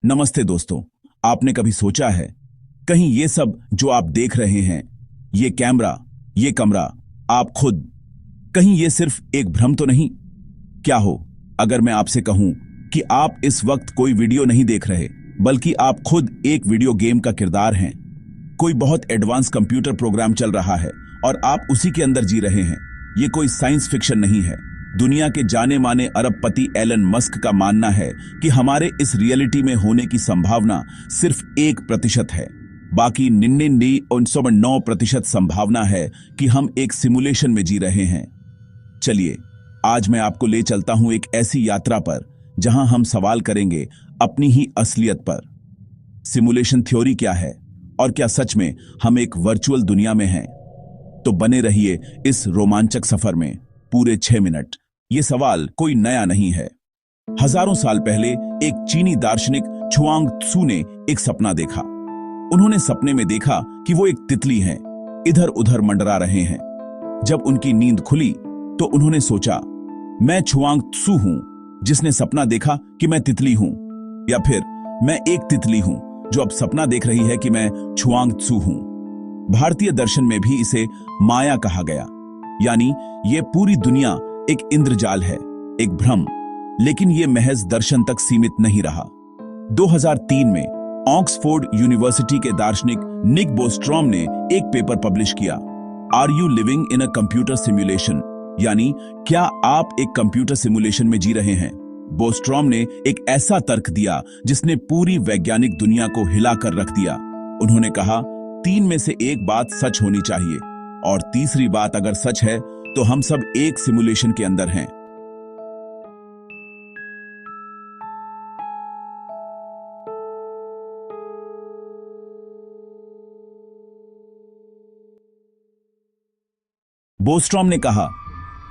नमस्ते दोस्तों। आपने कभी सोचा है कहीं ये सब जो आप देख रहे हैं, ये कैमरा, ये कमरा, आप खुद, कहीं ये सिर्फ एक भ्रम तो नहीं? क्या हो अगर मैं आपसे कहूं कि आप इस वक्त कोई वीडियो नहीं देख रहे, बल्कि आप खुद एक वीडियो गेम का किरदार हैं। कोई बहुत एडवांस कंप्यूटर प्रोग्राम चल रहा है और आप उसी के अंदर जी रहे हैं। ये कोई साइंस फिक्शन नहीं है। दुनिया के जाने माने अरबपति एलन मस्क का मानना है कि हमारे इस रियलिटी में होने की संभावना सिर्फ 1% है। बाकी 99.9% संभावना है कि हम एक सिमुलेशन में जी रहे हैं। चलिए आज मैं आपको ले चलता हूं एक ऐसी यात्रा पर जहां हम सवाल करेंगे अपनी ही असलियत पर। सिमुलेशन थ्योरी क्या है और क्या सच में हम एक वर्चुअल दुनिया में हैं? तो बने रहिए इस रोमांचक सफर में पूरे 6 मिनट। ये सवाल कोई नया नहीं है। हजारों साल पहले एक चीनी दार्शनिक छुआंग त्सू ने एक सपना देखा। उन्होंने सपने में देखा कि वो एक तितली हैं, इधर उधर मंडरा रहे हैं। जब उनकी नींद खुली तो उन्होंने सोचा, मैं छुआंग त्सू हूं जिसने सपना देखा कि मैं तितली हूं, या फिर मैं एक तितली हूं जो अब सपना देख रही है कि मैं छुआंग त्सू हूं। भारतीय दर्शन में भी इसे माया कहा गया, यानी ये पूरी दुनिया एक इंद्रजाल है, एक भ्रम। लेकिन ये महज दर्शन तक सीमित नहीं रहा। 2003 में ऑक्सफोर्ड यूनिवर्सिटी के दार्शनिक निक बोस्ट्रॉम ने एक पेपर पब्लिश किया, are you living in a computer simulation, यानी क्या आप एक कंप्यूटर सिमुलेशन में जी रहे हैं। बोस्ट्रॉम ने एक ऐसा तर्क दिया जिसने पूरी वैज्ञानिक दुनिया को हिलाकर रख दिया। उन्होंने कहा, 3 में से एक बात सच होनी चाहिए, और तीसरी बात अगर सच है तो हम सब एक सिमुलेशन के अंदर हैं। बोस्ट्रॉम ने कहा,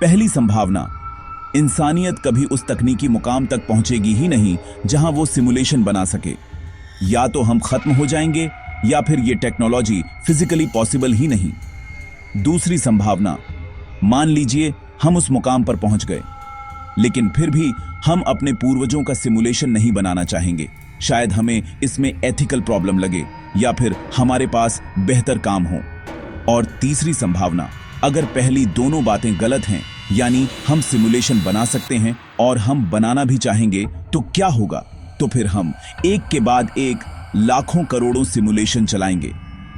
पहली संभावना, इंसानियत कभी उस तकनीकी मुकाम तक पहुंचेगी ही नहीं जहां वो सिमुलेशन बना सके। या तो हम खत्म हो जाएंगे या फिर ये टेक्नोलॉजी फिजिकली पॉसिबल ही नहीं। दूसरी संभावना, मान लीजिए हम उस मुकाम पर पहुंच गए, लेकिन फिर भी हम अपने पूर्वजों का सिमुलेशन नहीं बनाना चाहेंगे। शायद हमें इसमें एथिकल प्रॉब्लम लगे या फिर हमारे पास बेहतर काम हो। और तीसरी संभावना, अगर पहली दोनों बातें गलत हैं, यानी हम सिमुलेशन बना सकते हैं और हम बनाना भी चाहेंगे, तो क्या होगा? तो फिर हम एक के बाद एक लाखों करोड़ों सिमुलेशन चलाएंगे।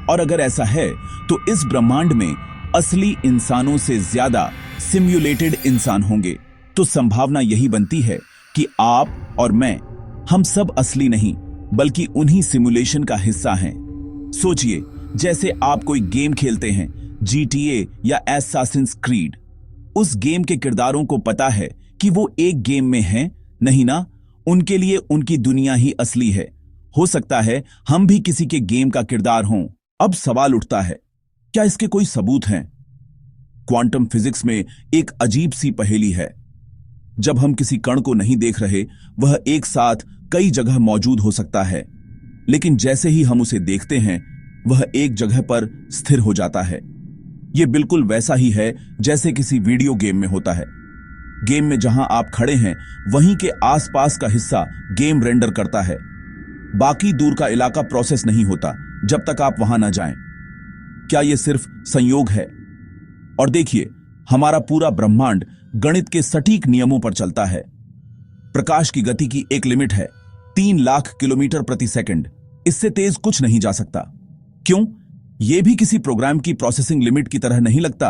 और अगर ऐसा है तो इस ब्रह्मांड में असली इंसानों से ज्यादा सिम्युलेटेड इंसान होंगे। तो संभावना यही बनती है कि आप और मैं, हम सब असली नहीं बल्कि उन्हीं सिमुलेशन का हिस्सा हैं। सोचिए, जैसे आप कोई गेम खेलते हैं, GTA या एसासिन्स क्रीड। उस गेम के किरदारों को पता है कि वो एक गेम में हैं, नहीं ना? उनके लिए उनकी दुनिया ही असली है। हो सकता है हम भी किसी के गेम का किरदार हों। अब सवाल उठता है, क्या इसके कोई सबूत हैं? क्वांटम फिजिक्स में एक अजीब सी पहेली है। जब हम किसी कण को नहीं देख रहे, वह एक साथ कई जगह मौजूद हो सकता है, लेकिन जैसे ही हम उसे देखते हैं, वह एक जगह पर स्थिर हो जाता है। यह बिल्कुल वैसा ही है जैसे किसी वीडियो गेम में होता है। गेम में जहां आप खड़े हैं, वहीं के आसपास का हिस्सा गेम रेंडर करता है। बाकी दूर का इलाका प्रोसेस नहीं होता जब तक आप वहां ना जाएं। क्या यह सिर्फ संयोग है? और देखिए, हमारा पूरा ब्रह्मांड गणित के सटीक नियमों पर चलता है। प्रकाश की गति की एक लिमिट है, 3 लाख किलोमीटर प्रति सेकंड। इससे तेज कुछ नहीं जा सकता। क्यों? यह भी किसी प्रोग्राम की प्रोसेसिंग लिमिट की तरह नहीं लगता।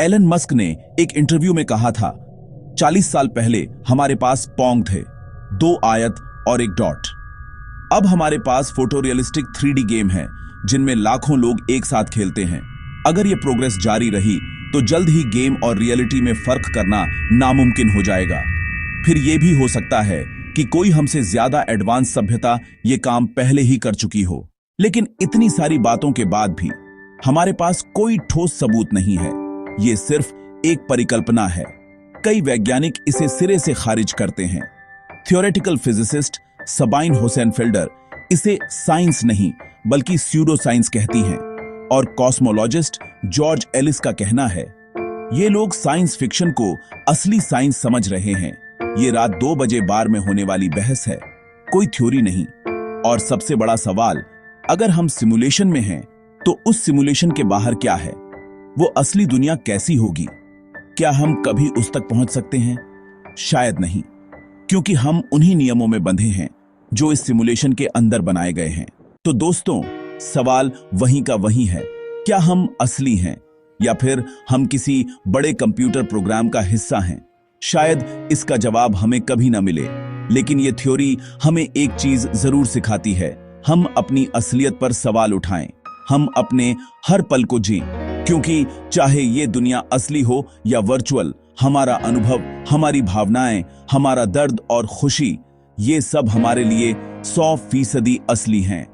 एलन मस्क ने एक इंटरव्यू में कहा था, 40 साल पहले हमारे पास पोंग थे, 2 आयत और 1 डॉट। अब हमारे पास फोटोरियलिस्टिक 3D गेम है जिनमें लाखों लोग एक साथ खेलते हैं। अगर यह प्रोग्रेस जारी रही तो जल्द ही गेम और रियलिटी में फर्क करना नामुमकिन हो जाएगा। फिर यह भी हो सकता है कि कोई हमसे ज्यादा एडवांस सभ्यता यह काम पहले ही कर चुकी हो। लेकिन इतनी सारी बातों के बाद भी हमारे पास कोई ठोस सबूत नहीं है। यह सिर्फ एक परिकल्पना है। कई वैज्ञानिक इसे सिरे से खारिज करते हैं। थियोरेटिकल फिजिसिस्ट सबाइन होसेनफेल्डर इसे साइंस नहीं बल्कि स्यूडो साइंस कहती हैं, और कॉस्मोलॉजिस्ट जॉर्ज एलिस का कहना है, ये लोग साइंस फिक्शन को असली साइंस समझ रहे हैं। ये रात 2 बजे बार में होने वाली बहस है। कोई थ्योरी नहीं। और सबसे बड़ा सवाल, अगर हम सिमुलेशन में हैं तो उस सिमुलेशन के बाहर क्या है? वो असली दुनिया कैसी होगी? क्या हम कभी उस तक पहुंच सकते हैं? शायद नहीं, क्योंकि हम उन्हीं नियमों में बंधे हैं जो इस सिमुलेशन के अंदर बनाए गए हैं। तो दोस्तों, सवाल वहीं का वहीं है, क्या हम असली हैं या फिर हम किसी बड़े कंप्यूटर प्रोग्राम का हिस्सा हैं? शायद इसका जवाब हमें कभी ना मिले, लेकिन ये थ्योरी हमें एक चीज जरूर सिखाती है, हम अपनी असलियत पर सवाल उठाएं, हम अपने हर पल को जिएं, क्योंकि चाहे ये दुनिया असली हो या वर्चुअल, हमारा अनुभव, हमारी भावनाएं, हमारा दर्द और खुशी, ये सब हमारे लिए 100% असली हैं।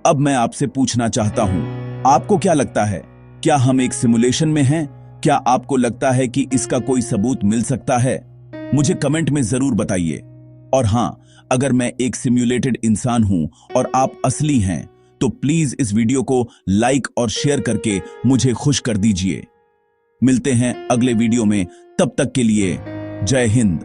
अब मैं आपसे पूछना चाहता हूं, आपको क्या लगता है, क्या हम एक सिमुलेशन में हैं? क्या आपको लगता है कि इसका कोई सबूत मिल सकता है? मुझे कमेंट में जरूर बताइए। और हां, अगर मैं एक सिम्युलेटेड इंसान हूं और आप असली हैं, तो प्लीज इस वीडियो को लाइक और शेयर करके मुझे खुश कर दीजिए। मिलते हैं अगले वीडियो में, तब तक के लिए जय हिंद।